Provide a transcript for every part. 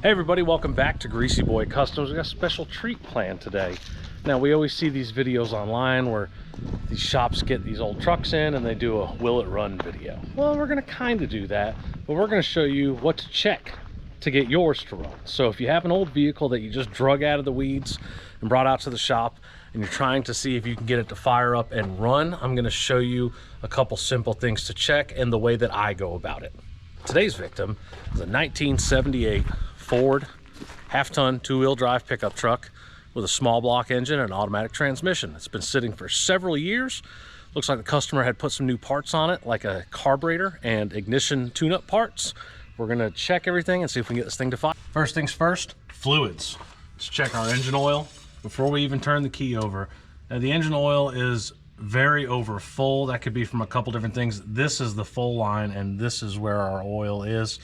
Hey everybody, welcome back to Greasy Boy Customs. We got a special treat planned today. Now we always see these videos online where these shops get these old trucks in and they do a will it run video. Well, we're gonna kind of do that, but we're gonna show you what to check to get yours to run. So if you have an old vehicle that you just drug out of the weeds and brought out to the shop and you're trying to see if you can get it to fire up and run, I'm gonna show you a couple simple things to check and the way that I go about it. Today's victim is a 1978 Ford half-ton two-wheel drive pickup truck with a small block engine and automatic transmission. It's been sitting for several years. Looks like the customer had put some new parts on it, like a carburetor and ignition tune-up parts. We're gonna check everything and see if we can get this thing to fire. First things first, fluids. Let's check our engine oil before we even turn the key over. Now, the engine oil is very over full. That could be from a couple different things. This is the full line and this is where our oil is.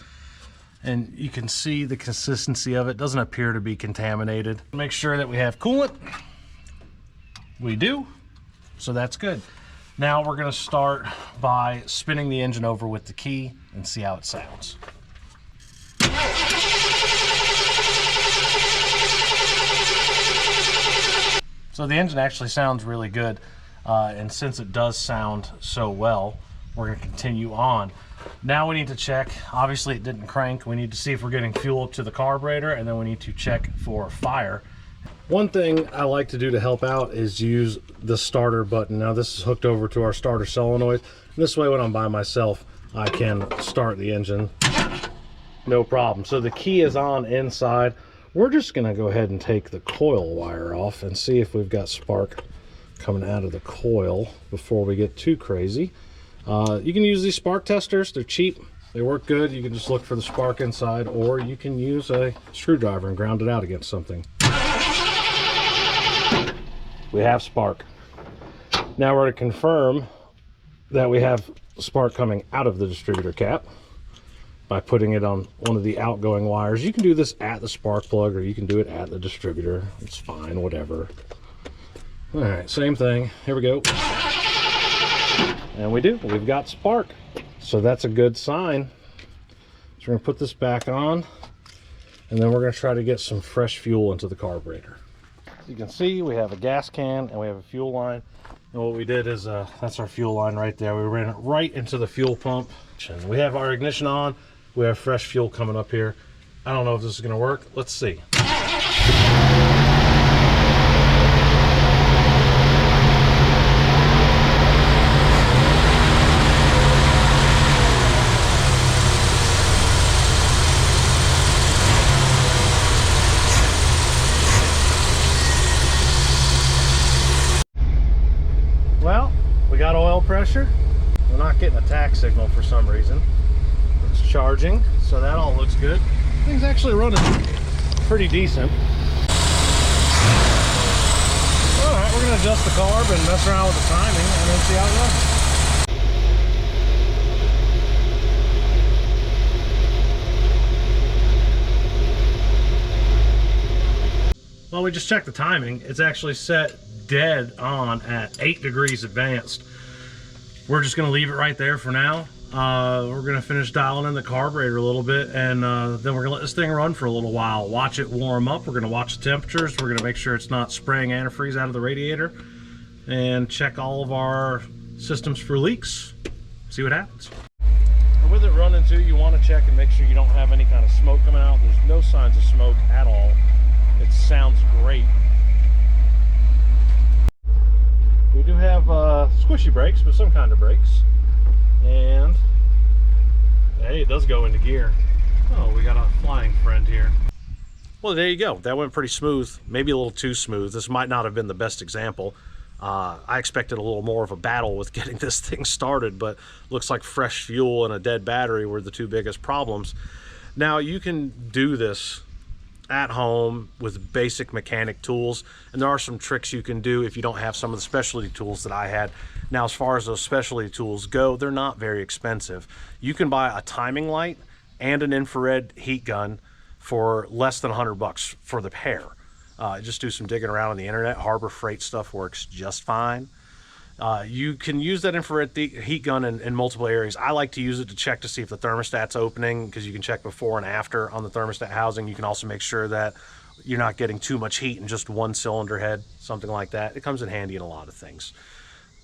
And you can see the consistency of it. Doesn't appear to be contaminated. Make sure that we have coolant. We do, so that's good. Now we're gonna start by spinning the engine over with the key and see how it sounds. So the engine actually sounds really good. And since it does sound so well, we're gonna continue on. Now we need to check, obviously it didn't crank. We need to see if we're getting fuel up to the carburetor, and then we need to check for fire. One thing I like to do to help out is use the starter button. Now this is hooked over to our starter solenoid. This way when I'm by myself, I can start the engine, no problem. So the key is on inside. We're just gonna go ahead and take the coil wire off and see if we've got spark coming out of the coil before we get too crazy. You can use these spark testers. They're cheap. They work good. You can just look for the spark inside, or you can use a screwdriver and ground it out against something. We have spark. Now we're going to confirm that we have spark coming out of the distributor cap by putting it on one of the outgoing wires. You can do this at the spark plug, or you can do it at the distributor. It's fine, whatever. All right, same thing. Here we go. And we do. We've got spark. So that's a good sign. So we're going to put this back on, and then we're going to try to get some fresh fuel into the carburetor. As you can see, we have a gas can and we have a fuel line. And what we did is, that's our fuel line right there. We ran it right into the fuel pump. We have our ignition on. We have fresh fuel coming up here. I don't know if this is going to work. Let's see. Well, we got oil pressure. We're not getting a tach signal for some reason. It's charging, so that all looks good. Thing's actually running pretty decent. All right, we're gonna adjust the carb and mess around with the timing and then see how it goes. Well, we just checked the timing. It's actually set dead on at 8 degrees advanced. We're just gonna leave it right there for now. We're gonna finish dialing in the carburetor a little bit, and then we're gonna let this thing run for a little while. Watch it warm up. We're gonna watch the temperatures. We're gonna make sure it's not spraying antifreeze out of the radiator, and check all of our systems for leaks. See what happens. And with it running too, you want to check and make sure you don't have any kind of smoke coming out. There's no signs of smoke at all. It sounds great. We do have squishy brakes, but some kind of brakes. And hey, it does go into gear. Oh, we got a flying friend here. Well, there you go. That went pretty smooth, maybe a little too smooth. This might not have been the best example. I expected a little more of a battle with getting this thing started, but looks like fresh fuel and a dead battery were the two biggest problems. Now, you can do this at home with basic mechanic tools, and there are some tricks you can do if you don't have some of the specialty tools that I had. Now, as far as those specialty tools go, they're not very expensive. You can buy a timing light and an infrared heat gun for less than $100 for the pair. Just do some digging around on the internet. Harbor Freight stuff works just fine. You can use that infrared heat gun in multiple areas. I like to use it to check to see if the thermostat's opening, because you can check before and after on the thermostat housing. You can also make sure that you're not getting too much heat in just one cylinder head, something like that. It comes in handy in a lot of things.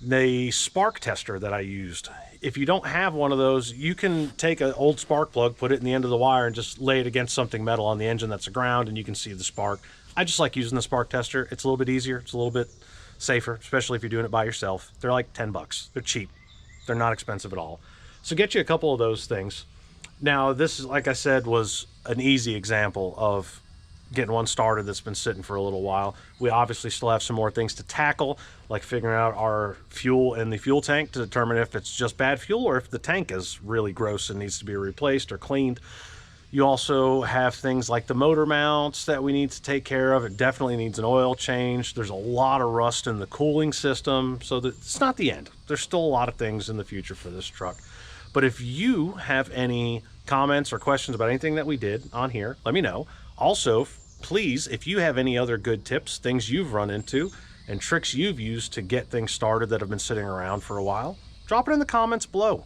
The spark tester that I used, if you don't have one of those, you can take an old spark plug, put it in the end of the wire, and just lay it against something metal on the engine that's a ground, and you can see the spark. I just like using the spark tester. It's a little bit easier. It's a little bit safer, especially if you're doing it by yourself. They're like 10 bucks. They're cheap. They're not expensive at all. So get you a couple of those things. Now, this, like I said, was an easy example of getting one started that's been sitting for a little while. We obviously still have some more things to tackle, like figuring out our fuel in the fuel tank to determine if it's just bad fuel or if the tank is really gross and needs to be replaced or cleaned. You also have things like the motor mounts that we need to take care of. It definitely needs an oil change. There's a lot of rust in the cooling system, so that it's not the end. There's still a lot of things in the future for this truck. But if you have any comments or questions about anything that we did on here, let me know. Also, please, if you have any other good tips, things you've run into, and tricks you've used to get things started that have been sitting around for a while, drop it in the comments below.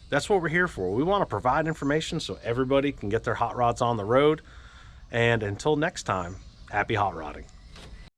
That's what we're here for. We want to provide information so everybody can get their hot rods on the road. And until next time, happy hot rodding.